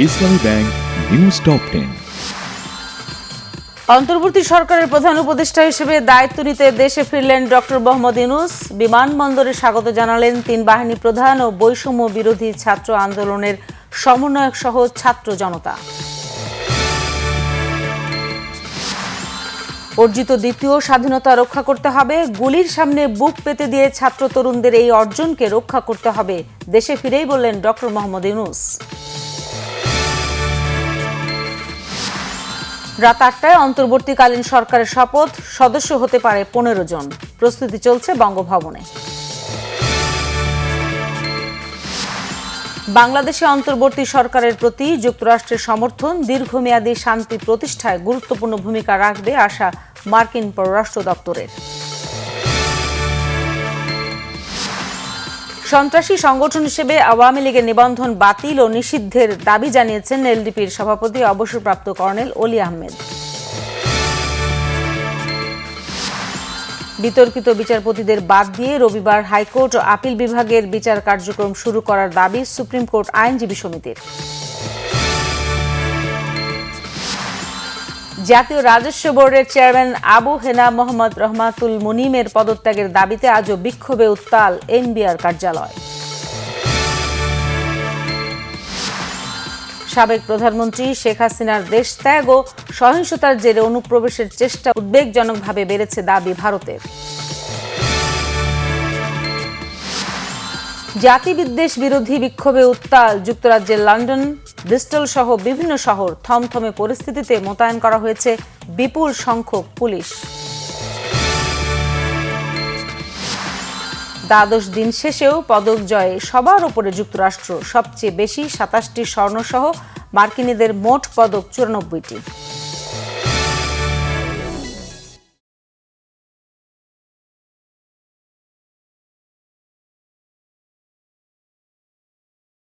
ইসলামী bank news top 10। অন্তর্বর্তী সরকারের প্রধান উপদেষ্টা হিসেবে দায়িত্ব নিতে দেশে ফিরলেন ডক্টর মোহাম্মদ ইউনূস। বিমানবন্দরে স্বাগত জানালেন তিন বাহিনী প্রধান ও বৈষম্য বিরোধী ছাত্র আন্দোলনের সমন্বয়ক সহ ছাত্র জনতা। অর্জিত দ্বিতীয় স্বাধীনতা রক্ষা করতে হবে। গুলির সামনে বুক পেতে দিয়ে ছাত্র তরুণদের এই অর্জনকে রক্ষা করতে হবে, দেশে ফিরেই বললেন ডক্টর মোহাম্মদ ইউনূস। রাত ৮টায় অন্তর্বর্তীকালীন সরকারের শপথ, সদস্য হতে পারে ১৫ জন। প্রস্তুতি চলছে বঙ্গভবনে। বাংলাদেশে অন্তর্বর্তী সরকারের প্রতি যুক্তরাষ্ট্রের সমর্থন দীর্ঘমেয়াদী শান্তি প্রতিষ্ঠায় গুরুত্বপূর্ণ ভূমিকা রাখবে আশা মার্কিন পররাষ্ট্র দপ্তরের। সন্ত্রাসী সংগঠন হিসেবে আওয়ামী লীগের নিবন্ধন বাতিল ও নিষিদ্ধের দাবি জানিয়েছেন এলডিপির সভাপতি অবসরপ্রাপ্ত কর্নেল অলি আহমেদ। বিতর্কিত বিচারপতিদের বাদ দিয়ে রবিবার হাইকোর্ট ও আপিল বিভাগের বিচার কার্যক্রম শুরু করার দাবি সুপ্রিম কোর্ট আইনজীবী সমিতির। জাতীয় রাজস্ব বোর্ডের চেয়ারম্যান আবু হেনা মোহাম্মদ রহমাতুল মুনিমের পদত্যাগের দাবিতে আজও বিক্ষোভে উত্তাল এনবিআর কার্যালয়। সাবেক প্রধানমন্ত্রী শেখ হাসিনার দেশ ত্যাগ ও সহিংসতার জেরে অনুপ্রবেশের চেষ্টা উদ্বেগজনকভাবে বেড়েছে দাবি ভারতের। জাতিবিদ্বেষ বিরোধী বিক্ষোভে উত্তাল যুক্তরাজ্যের লন্ডন, ব্রিস্টল সহ বিভিন্ন শহর। থমথমে পরিস্থিতিতে মোতায়েন করা হয়েছে বিপুল সংখ্যক পুলিশ। দ্বাদশ দিন শেষেও পদক জয়ে সবার উপরে যুক্তরাষ্ট্র, সবচেয়ে বেশি ২৭টি স্বর্ণসহ মার্কিনীদের মোট পদক ৯৪টি।